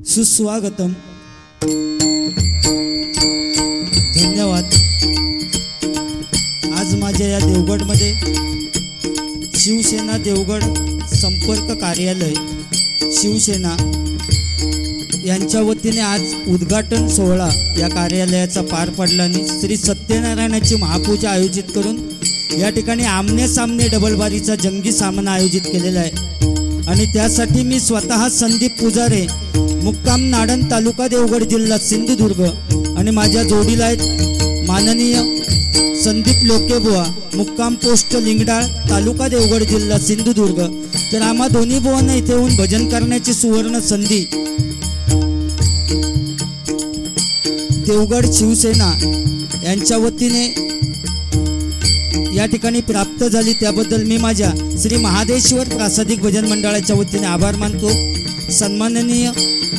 सुस्वागतम। धन्यवाद। आज माझ्या या देवगडमध्ये शिवसेना देवगड संपर्क कार्यालय शिवसेना यांच्या वतीने आज उद्घाटन सोहळा या कार्यालयाचा पार पडला आणि श्री सत्यनारायणाची महापूजा आयोजित करून या ठिकाणी आमने सामने डबलबारीचा जंगी सामना आयोजित केलेला आहे आणि त्यासाठी मी स्वतः संदीप पुजारे मुक्काम नाडन तालुका देवगड जिल्हा सिंधुदुर्ग आणि माझ्या जोडीला आहेत माननीय संदीप लोकेबुवा मुक्काम पोस्ट लिंगडाळ तालुका देवगड जिल्हा सिंधुदुर्ग। तर आम्हा दोन्ही बुवांना इथे येऊन भजन करण्याची सुवर्ण संधी देवगड शिवसेना यांच्या वतीने या ठिकाणी प्राप्त झाली, त्याबद्दल मी माझ्या श्री महादेश्वर प्रासादिक भजन मंडळाच्या वतीने आभार मानतो। सन्माननीय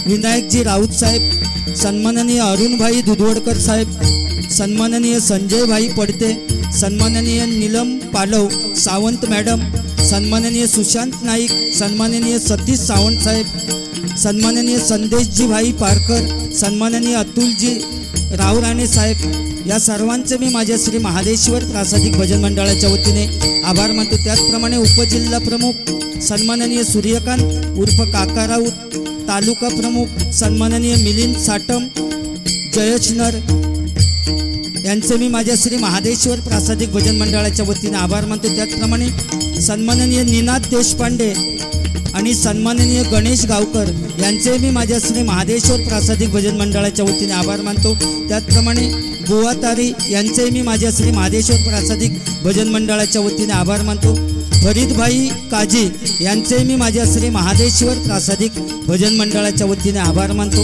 विनायकजी राऊत साहेब, सन्माननीय अरुणभाई दुधवडकर साहेब, सन्माननीय संजय भाई पडते, सन्माननीय नीलम पालव सावंत मॅडम, सन्माननीय सुशांत नाईक, सन्माननीय सतीश सावंत साहेब, सन्माननीय संदेशजी भाई पारकर, सन्माननीय अतुलजी राव राणे साहेब, या सर्वांचे मी माझ्या श्री महादेश्वर प्रासादिक भजन मंडळाच्या वतीने आभार मानतो। त्याचप्रमाणे उपजिल्हा प्रमुख सन्माननीय सूर्यकांत उर्फ काका राऊत, तालुका प्रमुख सन्माननीय मिलिंद साटम जयचनर यांचे मी माझ्या श्री महादेश्वर प्रासादिक भजन मंडळाच्या वतीने आभार मानतो। त्याचप्रमाणे सन्माननीय निनाद देशपांडे आणि सन्माननीय गणेश गावकर यांचे मी माझ्या श्री महादेश्वर प्रासादिक भजन मंडळाच्या वतीने आभार मानतो। त्याचप्रमाणे बुवा तारी यांचे मी माझ्या श्री महादेश्वर प्रासादिक भजन मंडळाच्या वतीने आभार मानतो। फरीदभाई काजी यांचे मी माझ्या श्री महादेश्वर प्रासादिक भजन मंडळाच्या वतीने आभार मानतो।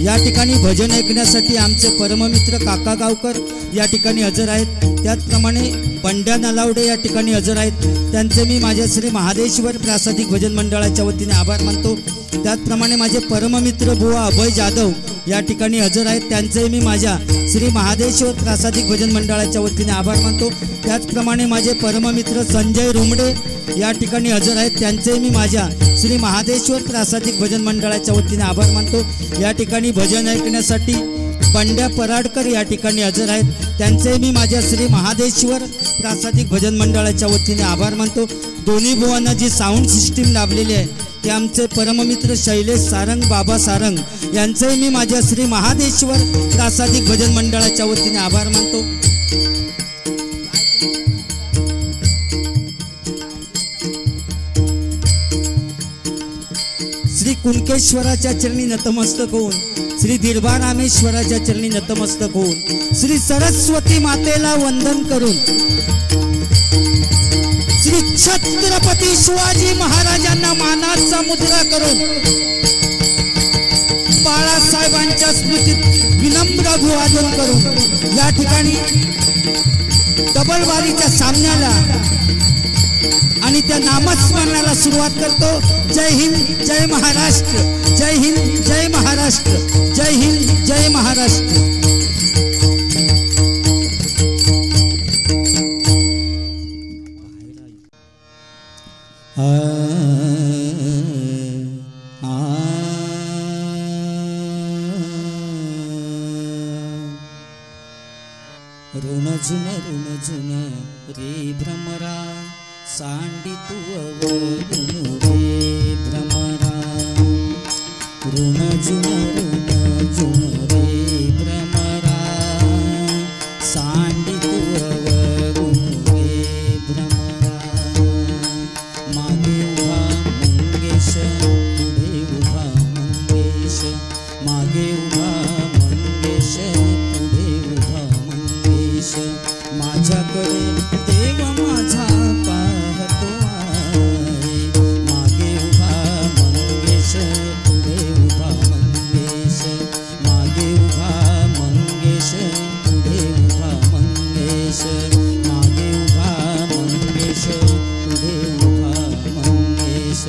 या ठिकाणी भजन ऐकण्यासाठी आमचे परममित्र काका गावकर या ठिकाणी हजर आहेत, त्याचप्रमाणे पंड्या नलावडे या ठिकाणी हजर आहेत, त्यांचे मी माझ्या श्री महादेश्वर प्रासादिक भजन मंडळाच्या वतीने आभार मानतो। त्याचप्रमाणे माझे परममित्र बुवा अभय जाधव या ठिकाणी हजर आहेत, त्यांचे मी माझ्या श्री महादेश्वर प्रासादिक भजन मंडळाच्या वतीने आभार मानतो। त्याचप्रमाणे माझे परममित्र संजय रुमडे या ठिकाणी हजर आहेत, त्यांचे मी माझ्या श्री महादेश्वर प्रासादिक भजन मंडळाच्या वतीने आभार मानतो। या ठिकाणी भजन ऐकण्यासाठी पंड्या पराडकर या ठिकाणी हजर आहेत, त्यांचे मी माझ्या श्री महादेश्वर प्रासादिक भजन मंडळाच्या वतीने आभार मानतो। दोन्ही बुवांना जी साऊंड सिस्टीम लाभलेली आहे ते आमचे परममित्र शैलेश सारंग बाबा सारंग यांचे मी माझ्या श्री महादेश्वर प्रासादिक भजन मंडळाच्या वतीने आभार मानतो। श्री कुणकेश्वराच्या चरणी नतमस्तक होऊन, श्री दिरबा रामेश्वराच्या चरणी नतमस्तक होऊन, श्री सरस्वती मातेला वंदन करून, श्री छत्रपती शिवाजी महाराजांना मानाचा मुद्रा करून बाळासाहेबांच्या स्मृतीत विनम्र अभिवादन करून या ठिकाणी डबल वारीच्या सामन्याला आणि त्या नामस्मरणाला सुरुवात करतो। जय हिंद जय महाराष्ट्र, जय हिंद जय महाराष्ट्र, जय हिंद जय महाराष्ट्र। ऋण जुन रे भ्रमरा सांडी तू रे भ्रमरा ऋण जुन रे भ्रमरा सांडी तू रे भ्रमरा मागे उभा मंगेश पुढे उभा मंगेश मागे उभा मंगेश पुढे उभा मंगेश माझ्याकडे देव माझा पाहतो आहे मागे उभा मंगेश पुढे उभा मंगेश मागे उभा मंगेश पुढे उभा मंगेश मागे उभा मंगेश पुढे उभा मंगेश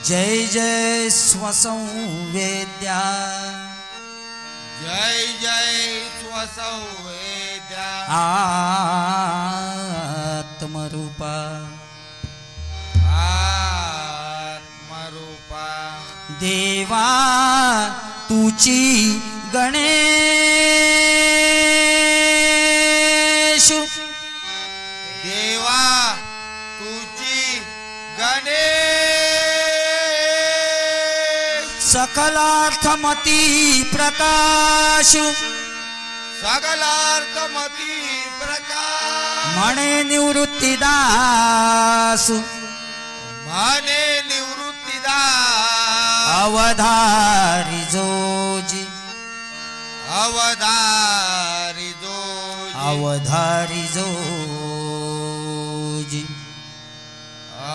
जय जय स्वसंवेद्या जय जय स्वसंवेद्या आत्मरूपा आत्मरूपा देवा तुची गणेश देवा तुची गणेश सकलार्थमती प्रकाश सकलार्थमती प्रकाश मणे निवृत्तीदास मने निवृत्तीदास अवधारी जोजी अवधारी जोजी अवधारी जोजी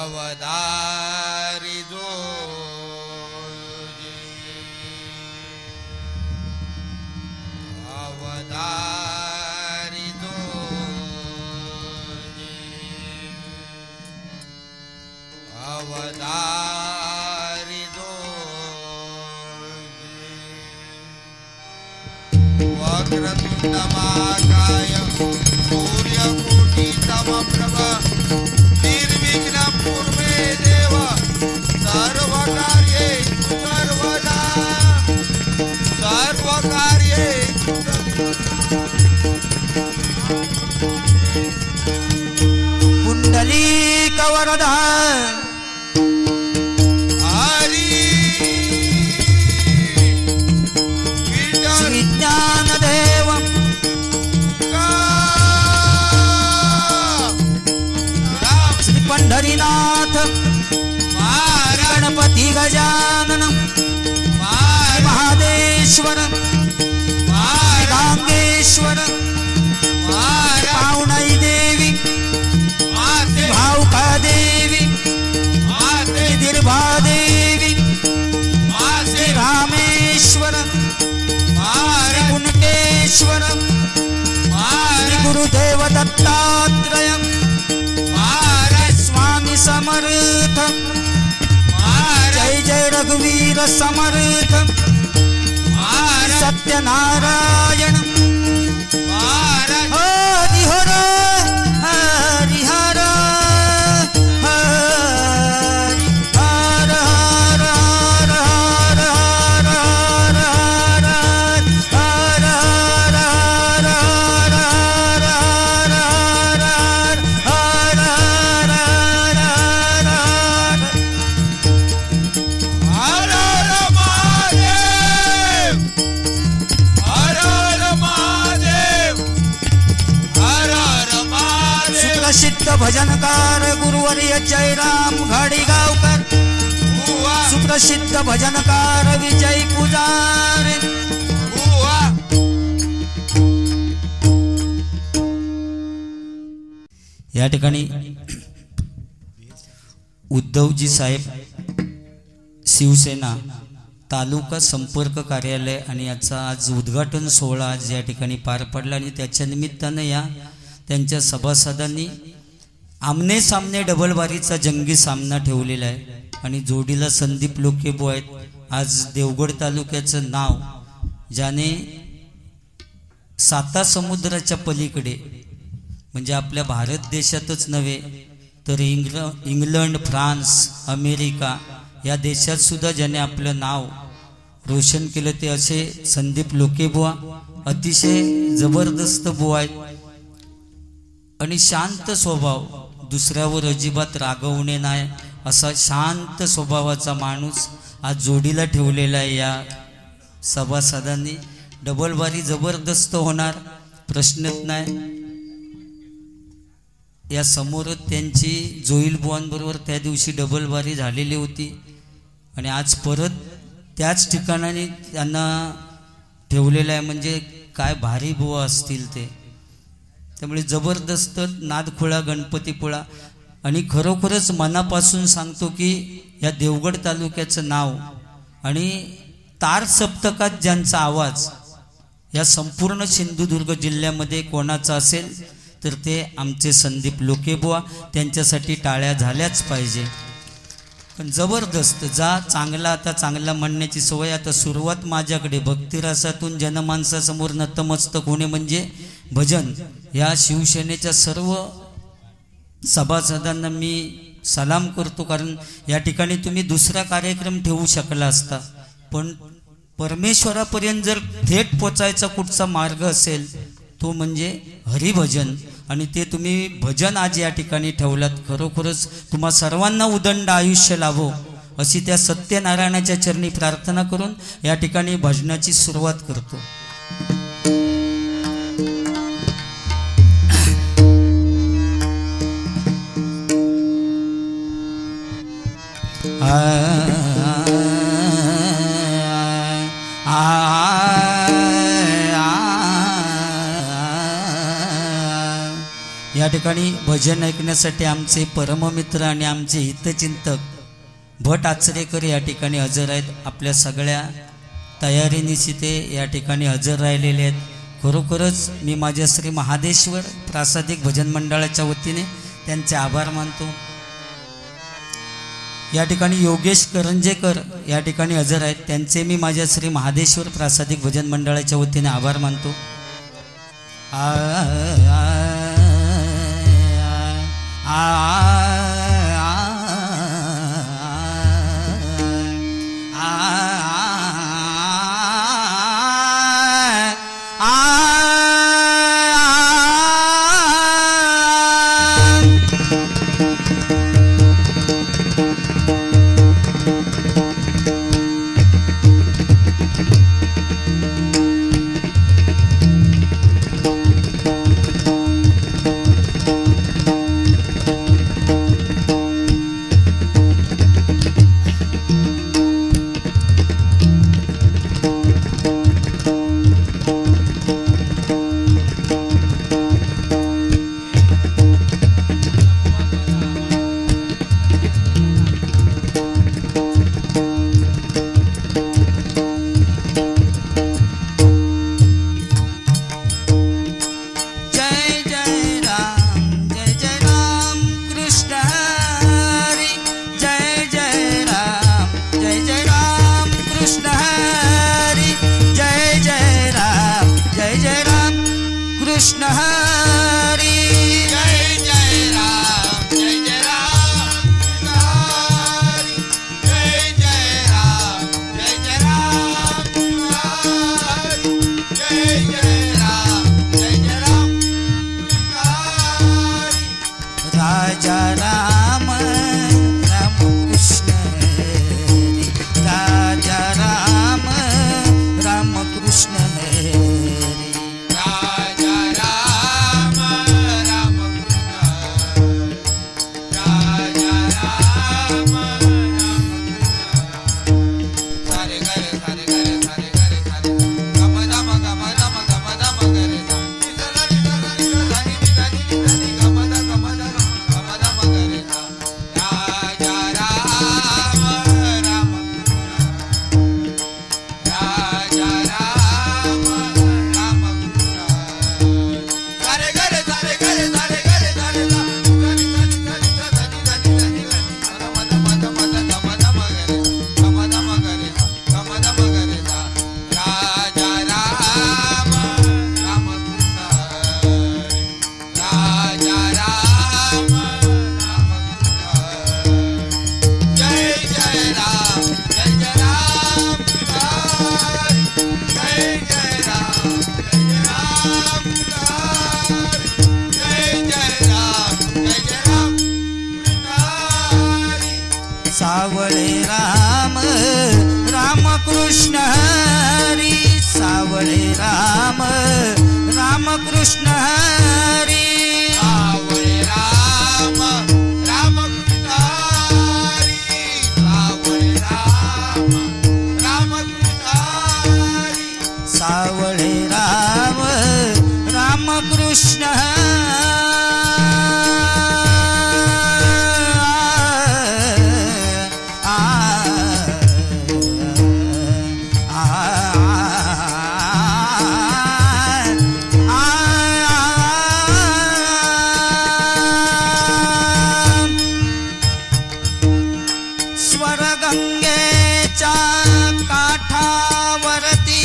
अवधारी जोजी अवधारी जोजी अवधारी जोजी वक्रतुंड महाकाय सूर्यकोटि समप्रभ निर्विघ्नं कुर्मे देव सर्वकार्येषु सर्वदा सर्वकार्येषु पुंडलीक वरदा हरि श्री ज्ञानदेव श्री पंढरीनाथ गणपती गजानन महादेश्वर गांगेश्वर पावनाई देवी भावका देवी दीर्भा देवी रामेश्वर कुणकेश्वर गुरुदेव दत्तात्रय महाराज स्वामी समर्थ महाराज जय जय रघुवीर समर्थ महाराज सत्यनारायण महाराज हरिहर हरिहर हरि हर हर हर हर हर हर हर हर महादेव हर हर महादेव हर हर महादेव सुप्रसिद्ध भजनकार गुरुवर्य जयराम घाडीगावकर बुवा सुप्रसिद्ध भजनकार विजय पुजारी बुवा या ठिकाणी उद्धवजी साहेब शिवसेना तालुका संपर्क कार्यालय आणि याचा आज उद्घाटन सोहळा आज या ठिकाणी पार पडला आणि त्याच्या निमित्तानं या त्यांच्या सभासदांनी आमने सामने डबलबारीचा जंगी सामना ठेवलेला आहे आणि जोडीला संदीप लोकेबो आहेत. आज देवगड तालुक्याचं नाव ज्याने साता समुद्राच्या पलीकडे म्हणजे आपल्या भारत देशातच नव्हे तर इंग्लंड फ्रान्स अमेरिका या देशात सुद्धा ज्याने आपलं नाव रोशन केलं ते असे संदीप लोकेबुवा अतिशय जबरदस्त बुवा आहेत आणि शांत स्वभाव दुसऱ्यावर अजिबात रागवणे नाही असा शांत स्वभावाचा माणूस आज जोडीला ठेवलेला आहे. या सभासदांनी डबलबारी जबरदस्त होणार प्रश्नच नाही. या समोर त्यांची जोईल बुवांबरोबर त्या दिवशी डबलबारी झालेली होती आणि आज परत त्याच ठिकाणाने त्यांना ठेवलेलं आहे म्हणजे काय भारी बुवा असतील ते. त्यामुळे जबरदस्त नादखुळा गणपतीपुळा आणि खरोखरच मनापासून सांगतो की या देवगड तालुक्याचं नाव आणि तार सप्तकात ज्यांचा आवाज या संपूर्ण सिंधुदुर्ग जिल्ह्यामध्ये कोणाचा असेल तर ते आमचे संदीप लोकेबुवा. त्यांच्यासाठी टाळ्या झाल्याच पाहिजे. पण जबरदस्त जा चांगला आता चांगला म्हणण्याची सवय. आता सुरुवात माझ्याकडे भक्तिरसातून जनमानसासमोर नतमस्तक होणे म्हणजे भजन. या शिवसेनेच्या सर्व सभासदांना मी सलाम करतो कारण या ठिकाणी तुम्ही दुसरा कार्यक्रम ठेवू शकला असता पण परमेश्वरापर्यंत जर थेट पोचायचा कुठचा मार्ग असेल तो म्हणजे हरिभजन आणि ते तुम्ही भजन आज या ठिकाणी ठेवलात. खरोखरच तुम्हा सर्वांना उदंड आयुष्य लाभो अशी त्या सत्यनारायणाच्या चरणी प्रार्थना करून या ठिकाणी भजनाची सुरुवात करतो. या ठिकाणी भजन ऐकण्यासाठी आमचे परममित्र आणि आमचे हितचिंतक भट आचरेकर या ठिकाणी हजर आहेत. आपल्या सगळ्या तयारीनिशी ते या ठिकाणी हजर राहिलेले आहेत. खरोखरच मी माझ्या श्री महादेश्वर प्रासादिक भजन मंडळाच्या वतीने त्यांचे आभार मानतो. या ठिकाणी योगेश करंजेकर या ठिकाणी हजर आहेत. त्यांचे मी माझ्या श्री महादेश्वर प्रासादिक भजन मंडळाच्या वतीने आभार मानतो. हरी जय जय राम जय जय राम हरी जय जय राम जय जय राम हरी जय जय राम जय जय राम हरी राजा राम राम कृष्ण हरी राजा राम राम कृष्ण हरी राजा राम राम राजा राम राम सारे करे सारे करे सारे करे सारे गम दम गम दम गम दम करे सा निसरी निसरी निसरी निसरी गम दम गम दम करे सा राजा राम राम राजा राम राम सारे करे सारे करे सारे करे सारे सा निसरी निसरी निसरी निसरी गम दम गम दम करे गम दम करे गम दम करे सा राजा राम राम राजा राम राम जय जय राम जय जय राम हरी जय जय राम जय जय राम हरी जय जय राम जय जय राम हरी सावळे राम राम कृष्ण हरी सावळे राम राम कृष्ण हरी सावळे राम राम कृष्ण हरी सावळे राम राम कृष्ण हरी सावळे राम राम कृष्ण स्वरगंगेच्या काठावरती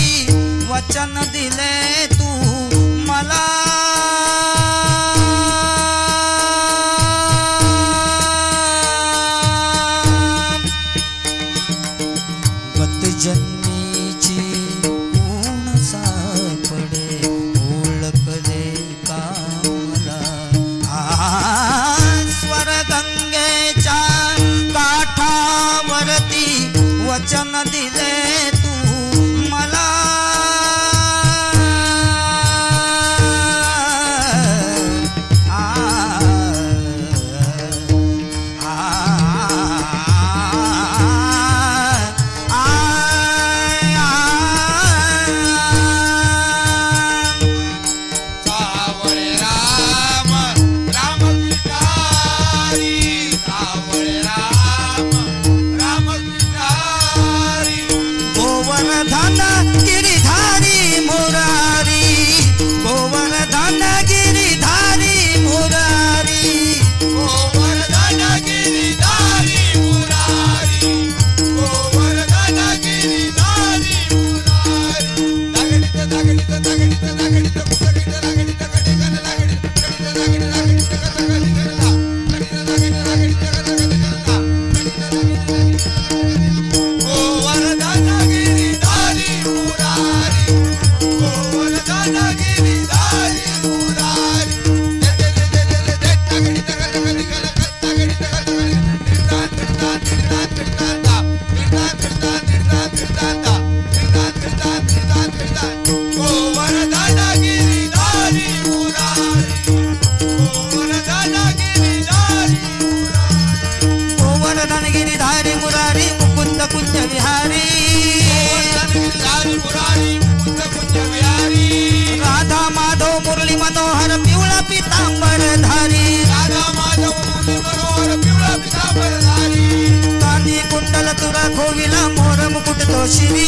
वचन दिले तू मला गतजन्मीची ऊन सापडे ओळख दे का मला स्वरगंगेच्या काठावरती वचन दिले तू मला सावळे राम राम कृष्ण हरी सावळे राम राम कृष्ण हरी गोवर्धन गिरिधारी मुरारी गोवर्धन गिरिधारी मुरारी गोवर्धन गिरिधारी मुरारी गोवर्धन गिरिधारी मुरारी दगडित दगडित दगडित दगडित दगडित दगडित गडिगन दगडित दगडित दगडित दगडित गडला दगडित दगडित दगडित गोवर्धन गिरिधारी मुरारी गोवर्धन गिरिधारी मुरारी दगडित दगडित दगडित गोवर्धन गिरिधारी मुरारी गोवर्धन गिरिधारी मुरारी गोवर्धन गिरिधारी मुरारी मुकुंद कुंज विहारी गोवर्धन गिरिधारी मुरारी मुकुंद कुंज विहारी राधा माधव मुरली मनोहर पिवळा पितांबर धारी राधा माधव मुरली मनोहर पिवळा पितांबरधारी कांदी कुंडल तुरा खोविला मोर मुकुट तो श्री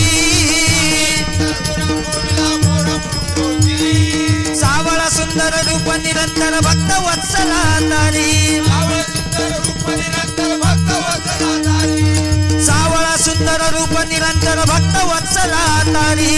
सावळा सुंदर रूप निरंतर भक्त वत्सला तारी सावळा सुंदर रूप निरंतर भक्त वत्सला तारी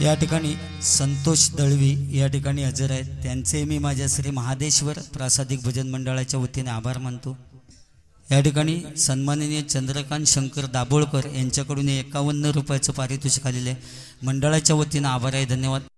या ठिकाणी संतोष दळवी या ठिकाणी हजर आहेत. त्यांचे मी माझ्या श्री महादेश्वर प्रासादिक भजन मंडळाच्या वतीने आभार मानतो. या ठिकाणी सन्माननीय चंद्रकांत शंकर दाभोळकर यांच्याकडून 51 रुपयाचं पारितोषिक आलेले मंडळाच्या वतीने आभार आहे. धन्यवाद.